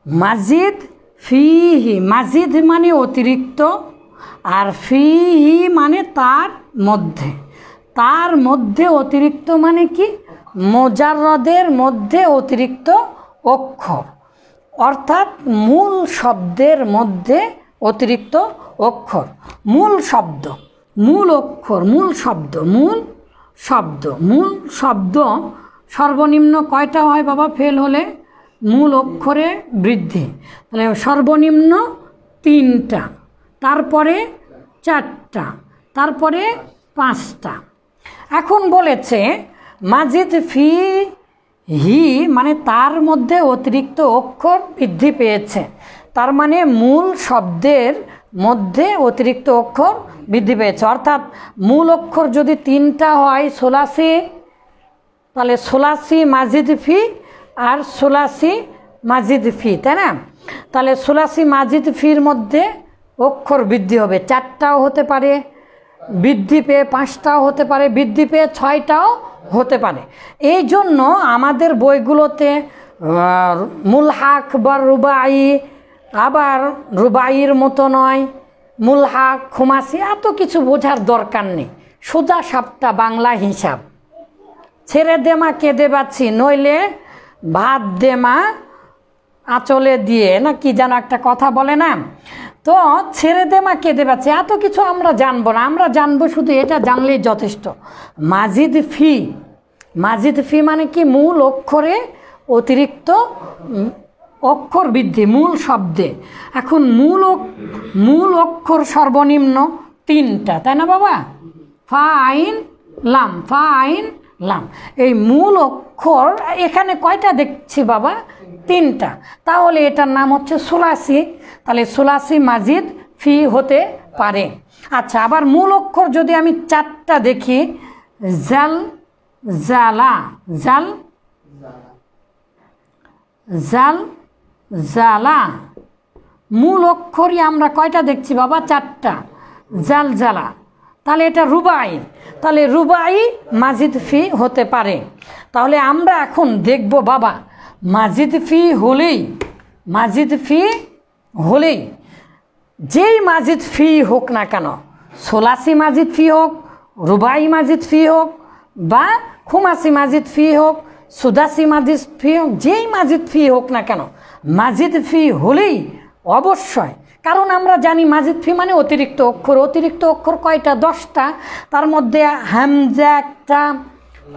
মাজিদ ফিহি, মাজিদ মানে অতিরিক্ত, আর ফিহি মানে তার মধ্যে। তার মধ্যে অতিরিক্ত মানে কি? মোজাররদের মধ্যে অতিরিক্ত অক্ষর, অর্থাৎ মূল শব্দের মধ্যে অতিরিক্ত অক্ষর। মূল শব্দ, মূল অক্ষর, মূল শব্দ, মূল শব্দ, মূল শব্দ সর্বনিম্ন কয়টা হয় বাবা ফেল হলে? মূল অক্ষরে বৃদ্ধি, তাহলে সর্বনিম্ন 3টা, তারপরে 4টা, তারপরে 5টা। এখন বলেছে মাজিদ ফি হি মানে তার মধ্যে অতিরিক্ত অক্ষর বৃদ্ধি পেয়েছে, তার মানে মূল শব্দের মধ্যে অতিরিক্ত অক্ষর বৃদ্ধি পেয়েছে। অর্থাৎ মূল অক্ষর যদি 3টা হয় সোলাসি, তাহলে সোলাসি মাজিদ ফি আর সোলাসি মাজিদ ফি, তাই না? তাহলে সোলাসি মাজিদ ফির মধ্যে অক্ষর বৃদ্ধি হবে, 4টাও হতে পারে, বৃদ্ধি পেয়ে 5টাও হতে পারে, বৃদ্ধি পেয়ে 6টাও হতে পারে। এই জন্য আমাদের বইগুলোতে মুলহাক বা রুবাই, আবার রুবাইয়ের মতো নয়, মুলহাক খুমাসি, এত কিছু বোঝার দরকার নেই। সোজা সাপটা বাংলা হিসাব, ছেড়ে দে মা কেঁদে বাচ্ছি, নইলে ভাত দে মা আঁচলে দিয়ে, না কি যেন একটা কথা বলে না? তো ছেড়ে দে মা কেঁদে বাচ্ছি, এত কিছু আমরা জানবো না, আমরা জানবো শুধু এটা জানলেই যথেষ্ট। মাজিদ ফি, মাজিদ ফি মানে কি? মূল অক্ষরে অতিরিক্ত অক্ষর বৃদ্ধি মূল শব্দে। এখন মূল অক্ষর সর্বনিম্ন 3টা, তাই না বাবা? ফা আইন লাম, ফা আইন লাম, এই মূল অক্ষর এখানে কয়টা দেখছি বাবা? 3টা। তাহলে এটার নাম হচ্ছে সোলাসি, তাহলে সোলাসি মাজিদ ফি হতে পারে। আচ্ছা, আবার মূল অক্ষর যদি আমি 4টা দেখি, জাল জালা, জাল জাল জালা, মূল অক্ষরই আমরা কয়টা দেখছি বাবা? 4টা, জাল জালা, তাহলে এটা রুবাই, তাহলে রুবাই মাজিদ ফি হতে পারে। তাহলে আমরা এখন দেখব বাবা, মাজিদ ফি হলেই, মাজিদ ফি হলেই যেই মাজিদ ফি হোক না কেন, সোলাসি মাজিদ ফি হোক, রুবাই মাজিদ ফি হোক, বা খুমাসি মাজিদ ফি হোক, সুদাসি মাজিদ ফি হোক, যেই মাজিদ ফি হোক না কেন, মাজিদ ফি হলেই অবশ্যই, কারণ আমরা জানি মাজিদ ফি মানে অতিরিক্ত অক্ষর। অতিরিক্ত অক্ষর কয়টা? 10টা, তার মধ্যে হামজা একটা,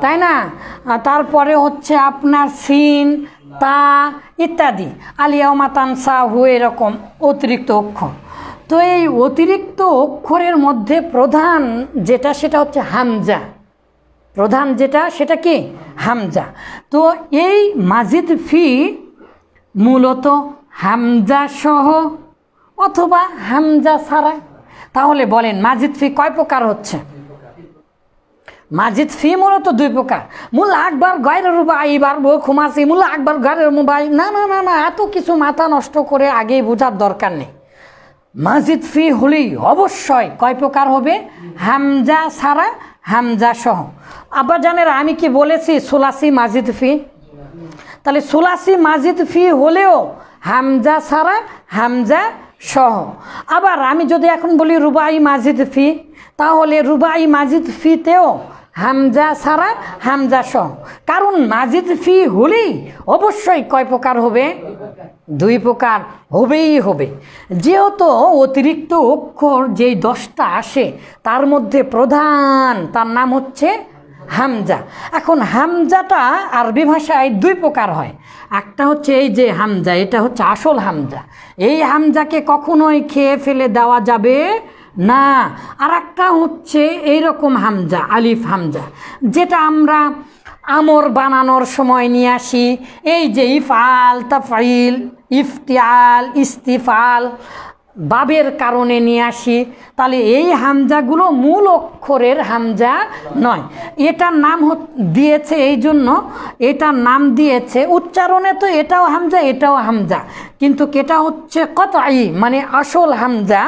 তাই না? তারপরে হচ্ছে আপনার সিন, তা ইত্যাদি, আলিয়া মাতানসা হু, এরকম অতিরিক্ত অক্ষর। তো এই অতিরিক্ত অক্ষরের মধ্যে প্রধান যেটা সেটা হচ্ছে হামজা, প্রধান যেটা সেটা কি? হামজা। তো এই মাজিদ ফি মূলত হামজা সহ অথবা হামজা ছাড়া। তাহলে বলেন মাজিদ ফি কয় প্রকার হচ্ছে? মাজিদ ফি মূলত 2 প্রকার, মূল আকবর গায়রের রুবাই বারবো খুমাসি, মূল আকবর গায়রের মুবাই। না না না না, এত কিছু মাথা নষ্ট করে আগেই বোঝার দরকার নেই। মাজিদ ফি হলেই অবশ্যই কয় প্রকার হবে? হামজা ছাড়া, হামজা সহ। আবার জানেন আমি কি বলেছি? সোলাসি মাজিদ ফি, তাহলে সোলাসি মাজিদ ফি হলেও হামজা ছাড়া, হামজা সহ। আবার আমি যদি এখন বলি রুবাই মাজিদ ফি, তাহলে রুবাই মাজিদ ফিতেও হামজা ছাড়া, হামজা সহ। কারণ মাজিদ ফি হলেই অবশ্যই কয় প্রকার হবে? 2 প্রকার হবেই হবে। যেহেতু অতিরিক্ত অক্ষর যেই 10টা আসে তার মধ্যে প্রধান, তার নাম হচ্ছে হামজা। এখন হামজাটা আরবি ভাষায় 2 প্রকার হয়। একটা হচ্ছে এই যে হামজা, এটা হচ্ছে আসল হামজা, এই হামজাকে কখনোই খেয়ে ফেলে দেওয়া যাবে না। আর একটা হচ্ছে এইরকম হামজা, আলিফ হামজা, যেটা আমরা আমর বানানোর সময় নিয়ে আসি। এই যে ইফআল, তাফঈল, ইফতিআল, ইস্তিফাল, বাবের কারণে নিয়ে আসি। তাহলে এই হামজাগুলো মূল অক্ষরের হামজা নয়। এটার নাম দিয়েছে, এই জন্য এটার নাম দিয়েছে, উচ্চারণে তো এটাও হামজা, এটাও হামজা, কিন্তু এটা হচ্ছে কতঈ, মানে আসল হামজা,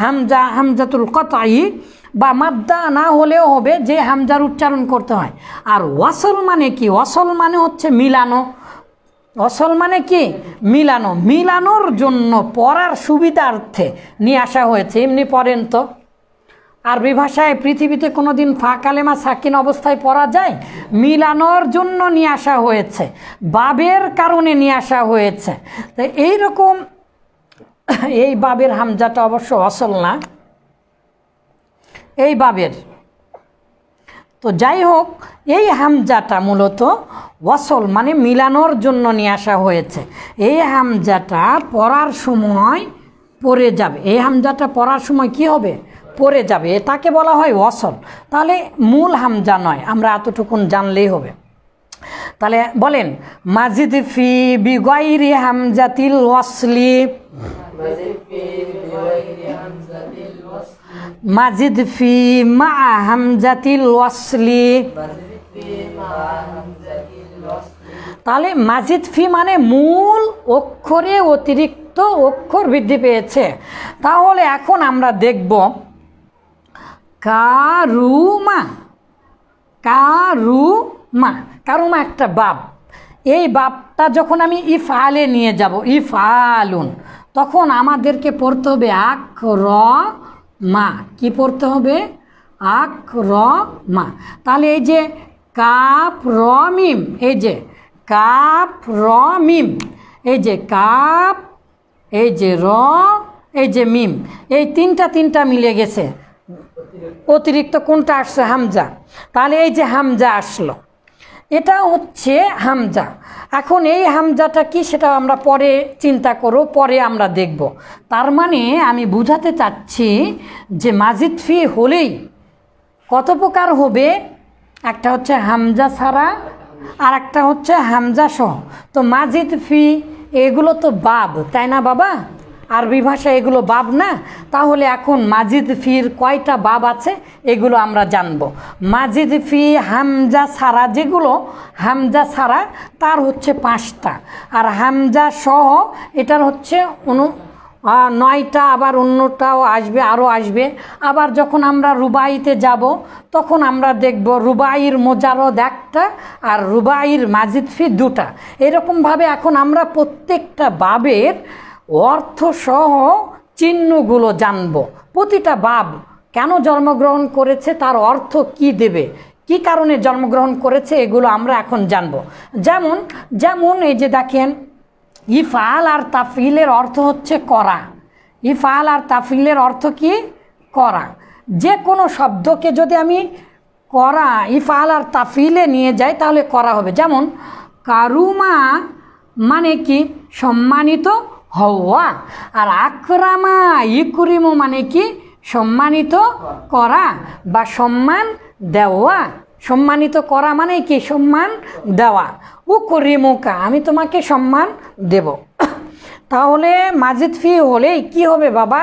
হামজা হামজাতুল কতঈ, বা মাদ্দা না হলেও হবে, যে হামজার উচ্চারণ করতে হয়। আর ওয়াসল মানে কি? ওয়াসল মানে হচ্ছে মিলানো, ওয়াসল মানে কি? মিলানো। মিলানোর জন্য পড়ার সুবিধার্থে নিয়ে আসা হয়েছে। এমনি পড়েন তো, আরবি ভাষায় পৃথিবীতে কোনো দিন ফা কালেমা সাকিন অবস্থায় পড়া যায়? মিলানোর জন্য নিয়ে আসা হয়েছে, বাবের কারণে নিয়ে আসা হয়েছে। তো এইরকম এই বাবের হামজাটা অবশ্য ওয়াসল না, এই বাবের। তো যাই হোক, এই হামজাটা মূলত ওয়াসল মানে মিলানোর জন্য নিয়ে আসা হয়েছে। এই হামজাটা পড়ার সময় পড়ে যাবে, এই হামজাটা পড়ার সময় কি হবে? পড়ে যাবে, এটাকে বলা হয় ওয়াসল। তাহলে মূল হামজা নয়, আমরা এতটুকুন জানলেই হবে। তাহলে বলেন, মাজিদ ফি বিগাইরি হামজাতিল ওয়াসলি, মাজিদ ফি মা হামজাতিল ওয়াসলি। তাহলে মাজিদ ফি মানে মূল অক্ষরে অতিরিক্ত অক্ষর বৃদ্ধি পেয়েছে। তাহলে এখন আমরা দেখব কারুমা। কারুমা, কারুমা একটা বাব। এই বাবটা যখন আমি ইফআলে নিয়ে যাব, ইফআলুন, তখন আমাদেরকে পড়তে হবে আকরমা। কি পড়তে হবে? আকরমা। তাহলে এই যে কাফ র মিম, এই যে কাফ র মিম, এই যে কাফ, এই যে র, এই যে মিম, এই তিনটা মিলে গেছে। অতিরিক্ত কোনটা আসছে? হামজা। তাহলে এই যে হামজা আসলো, এটা হচ্ছে হামজা। এখন এই হামজাটা কি সেটা আমরা পরে চিন্তা করব, পরে আমরা দেখব। তার মানে আমি বুঝাতে চাচ্ছি যে মাজিদ ফি হলেই কত প্রকার হবে? একটা হচ্ছে হামজা ছাড়া, আর একটা হচ্ছে হামজা সহ। তো মাজিদ ফি এগুলো তো বাব, তাই না বাবা? আরবি ভাষা এগুলো বাব না? তাহলে এখন মাজিদ ফির কয়টা বাব আছে এগুলো আমরা জানব। মাজিদ ফি হামজা ছাড়া, যেগুলো হামজা ছাড়া তার হচ্ছে 5টা, আর হামজা সহ এটার হচ্ছে 9টা, আবার অন্যটাও আসবে, আরও আসবে। আবার যখন আমরা রুবাইতে যাব তখন আমরা দেখব রুবাইর মোজারদ 1টা আর রুবাইর মাজিদ ফি 2টা। এরকমভাবে এখন আমরা প্রত্যেকটা বাবের অর্থসহ চিহ্নগুলো জানব। প্রতিটা বাব কেন জন্মগ্রহণ করেছে, তার অর্থ কি দেবে, কি কারণে জন্মগ্রহণ করেছে, এগুলো আমরা এখন জানব। যেমন এই যে দেখেন, ইফআল আর তাফইলের অর্থ হচ্ছে করা। ইফআল আর তাফইলের অর্থ কি? করা। যে কোনো শব্দকে যদি আমি করা ইফআল আর তাফইলে নিয়ে যাই তাহলে করা হবে। যেমন কারুমা মানে কি? সম্মানিত হওয়া। আর আকরামা ইকরিমু মানে কি? সম্মানিত করা বা সম্মান দেওয়া। সম্মানিত করা মানে কি? সম্মান দেওয়া। উকরিমুকা, আমি তোমাকে সম্মান দেব। তাহলে মাজিদ ফি হলেই কি হবে বাবা?